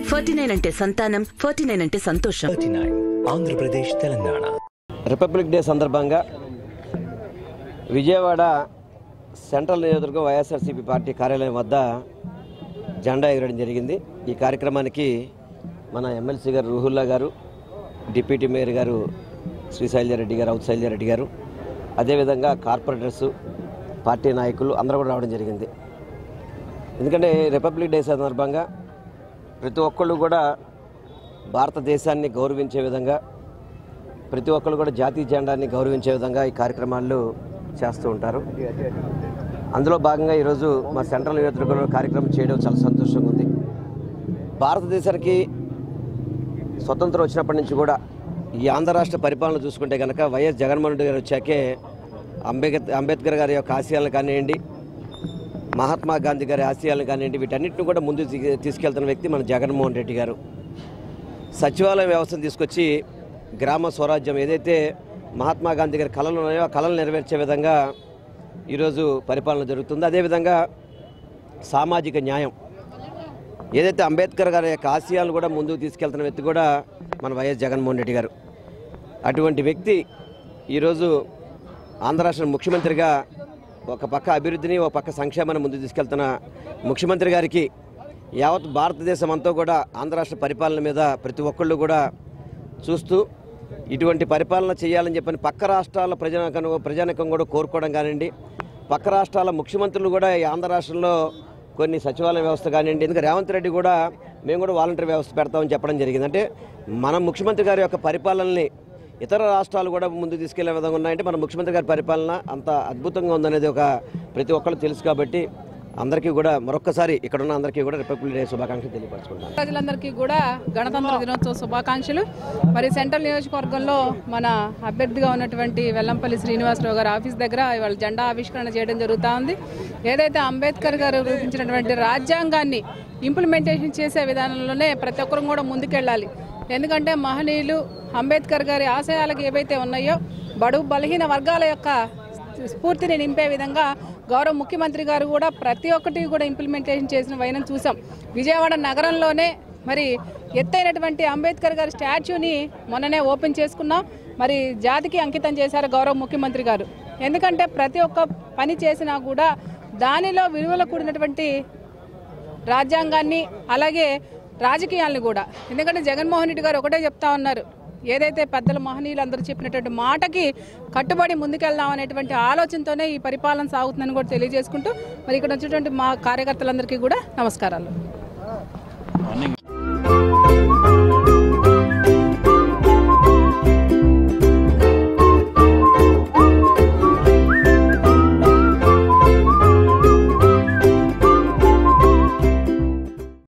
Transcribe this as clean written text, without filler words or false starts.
49 అంటే సంతానం, 49 అంటే సంతోషం. 39 ఆంధ్రప్రదేశ్ తెలంగాణ. రిపబ్లిక్ డే సందర్భంగా విజయవాడ సెంట్రల్ నియోజకవర్గం వైఎస్ఆర్సీపీ పార్టీ కార్యాలయం వద్ద జెండా ఎగరడం జరిగింది. ఈ కార్యక్రమానికి మన ఎమ్మెల్సీ గారు రూహుల్లా గారు, డిప్యూటీ మేయర్ గారు శ్రీశైలజారెడ్డి గారు, ఔత్శైలజారెడ్డి గారు, అదేవిధంగా కార్పొరేటర్సు, పార్టీ నాయకులు అందరూ కూడా రావడం జరిగింది. ఎందుకంటే రిపబ్లిక్ డే సందర్భంగా ప్రతి ఒక్కళ్ళు కూడా భారతదేశాన్ని గౌరవించే విధంగా, ప్రతి ఒక్కళ్ళు కూడా జాతీయ జెండాన్ని గౌరవించే విధంగా ఈ కార్యక్రమాలు చేస్తూ ఉంటారు. అందులో భాగంగా ఈరోజు మా సెంట్రల్ నియోజకవర్గంలో కార్యక్రమం చేయడం చాలా సంతోషంగా ఉంది. భారతదేశానికి స్వతంత్రం వచ్చినప్పటి నుంచి కూడా ఈ ఆంధ్ర రాష్ట్ర పరిపాలన చూసుకుంటే కనుక వైఎస్ జగన్మోహన్ రెడ్డి గారు వచ్చాకే అంబేద్కర్ గారి యొక్క ఆశయాలను కానివ్వండి, మహాత్మా గాంధీ గారి ఆశయాలను కానివ్వండి, వీటన్నిటిని కూడా ముందు తీసుకెళ్తున్న వ్యక్తి మన జగన్మోహన్ రెడ్డి గారు. సచివాలయ వ్యవస్థను తీసుకొచ్చి గ్రామ స్వరాజ్యం ఏదైతే మహాత్మా గాంధీ గారి కళలు ఉన్నాయో ఆ కళలు నెరవేర్చే విధంగా ఈరోజు పరిపాలన జరుగుతుంది. అదేవిధంగా సామాజిక న్యాయం ఏదైతే అంబేద్కర్ గారి యొక్క ఆశయాలను కూడా ముందుకు తీసుకెళ్తున్న వ్యక్తి కూడా మన వైఎస్ జగన్మోహన్ రెడ్డి గారు. అటువంటి వ్యక్తి ఈరోజు ఆంధ్ర రాష్ట్ర ముఖ్యమంత్రిగా ఒక పక్క అభివృద్ధిని, ఒక పక్క సంక్షేమాన్ని ముందుకు తీసుకెళ్తున్న ముఖ్యమంత్రి గారికి యావత్ భారతదేశం అంతా కూడా ఆంధ్ర రాష్ట్ర పరిపాలన మీద ప్రతి ఒక్కళ్ళు కూడా చూస్తూ ఇటువంటి పరిపాలన చేయాలని చెప్పని పక్క రాష్ట్రాల ప్రజానికం కూడా కోరుకోవడం కానివ్వండి, పక్క రాష్ట్రాల ముఖ్యమంత్రులు కూడా ఈ ఆంధ్ర రాష్ట్రంలో కొన్ని సచివాలయ వ్యవస్థ కానివ్వండి, ఎందుకంటే రేవంత్ రెడ్డి కూడా మేము కూడా వాలంటీర్ వ్యవస్థ పెడతామని చెప్పడం జరిగింది. అంటే మన ముఖ్యమంత్రి గారి యొక్క పరిపాలనని ఇతర రాష్ట్రాలు కూడా ముందుకు తీసుకెళ్లే విధంగా ఉన్నాయంటే మన ముఖ్యమంత్రి గారి పరిపాలన అంత అద్భుతంగా ఉందనేది ఒక ప్రతి ఒక్కళ్ళు తెలుసు. కాబట్టి అందరికీ కూడా మరొక్కసారి ఇక్కడ ఉన్న అందరికీ కూడా రిపబ్లిక్ డే శుభాకాంక్షలు తెలియపరచుకుంటాను. ప్రజలందరికీ కూడా గణతంత్ర దినోత్సవ శుభాకాంక్షలు. మరి సెంట్రల్ నియోజకవర్గంలో మన అభ్యర్థిగా ఉన్నటువంటి వెల్లంపల్లి శ్రీనివాసరావు గారి ఆఫీస్ దగ్గర ఇవాళ జెండా ఆవిష్కరణ చేయడం జరుగుతూ ఉంది. ఏదైతే అంబేద్కర్ గారు రూపించినటువంటి రాజ్యాంగాన్ని ఇంప్లిమెంటేషన్ చేసే విధానంలోనే ప్రతి ఒక్కరు కూడా ముందుకెళ్ళాలి. ఎందుకంటే మహనీయులు అంబేద్కర్ గారి ఆశయాలకు ఏవైతే ఉన్నాయో బడుగు బలహీన వర్గాల యొక్క స్ఫూర్తిని నింపే విధంగా గౌరవ ముఖ్యమంత్రి గారు కూడా ప్రతి ఒక్కటి కూడా ఇంప్లిమెంటేషన్ చేసిన వైనం చూసాం. విజయవాడ నగరంలోనే మరి ఎత్తైనటువంటి అంబేద్కర్ గారి స్టాచ్యూని మొన్ననే ఓపెన్ చేసుకున్నాం. మరి జాతికి అంకితం చేశారు గౌరవ ముఖ్యమంత్రి గారు. ఎందుకంటే ప్రతి ఒక్క పని చేసినా కూడా దానిలో విలువలు కూడినటువంటి రాజ్యాంగాన్ని, అలాగే రాజకీయాలను కూడా. ఎందుకంటే జగన్మోహన్ రెడ్డి గారు ఒకటే చెప్తా ఉన్నారు, ఏదైతే పెద్దల మహనీయులు అందరూ చెప్పినటువంటి మాటకి కట్టుబడి ముందుకెళ్దాం అనేటువంటి ఆలోచనతోనే ఈ పరిపాలన సాగుతుందని కూడా తెలియజేసుకుంటూ మరి ఇక్కడ వచ్చినటువంటి మా కార్యకర్తలందరికీ కూడా నమస్కారాలు.